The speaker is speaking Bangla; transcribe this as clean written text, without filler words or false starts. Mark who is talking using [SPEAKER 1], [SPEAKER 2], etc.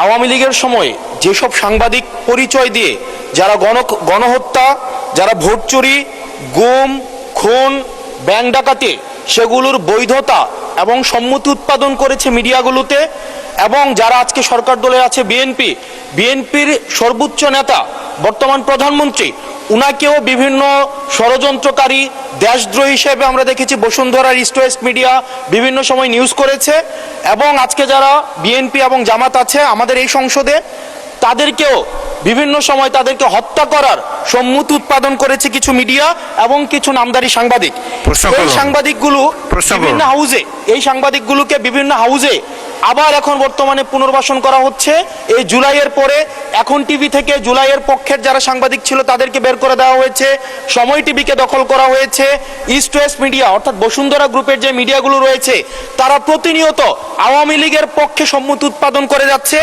[SPEAKER 1] আওয়ামী লীগের সময় যেসব সাংবাদিক পরিচয় দিয়ে যারা গণহত্যা, যারা ভোট চুরি, গুম, খুন, ব্যাংক ডাকাতি, সেগুলোর বৈধতা এবং সম্মতি উৎপাদন করেছে মিডিয়াগুলোতে, এবং যারা আজকে সরকার দলে আছে বিএনপির সর্বোচ্চ নেতা বর্তমান প্রধানমন্ত্রী, উনাকেও বিভিন্ন ষড়যন্ত্রকারী, দেশদ্রোহী হিসেবে আমরা দেখেছি বসুন্ধরার ইস্ট ওয়েস্ট মিডিয়া বিভিন্ন সময় নিউজ করেছে। এবং আজকে যারা বিএনপি এবং জামাত আছে আমাদের এই সংসদে, তাদেরকেও বিভিন্ন সময় তাদেরকে হত্যা করার সম্মতি উৎপাদন করেছে কিছু মিডিয়া এবং কিছু নামদারি সাংবাদিক। এই সাংবাদিকগুলোকে বিভিন্ন হাউজে আবার এখন বর্তমানে পুনর্বাসন করা হচ্ছে। এই জুলাইয়ের পরে এখন টিভি থেকে জুলাইয়ের পক্ষের যারা সাংবাদিক ছিল তাদেরকে বের করে দেওয়া হয়েছে, সময় টিভিকে দখল করা হয়েছে। ইস্ট ওয়েস্ট মিডিয়া অর্থাৎ বসুন্ধরা গ্রুপের যে মিডিয়াগুলো রয়েছে তারা প্রতিনিয়ত আওয়ামী লীগের পক্ষে সম্মতি উৎপাদন করে যাচ্ছে।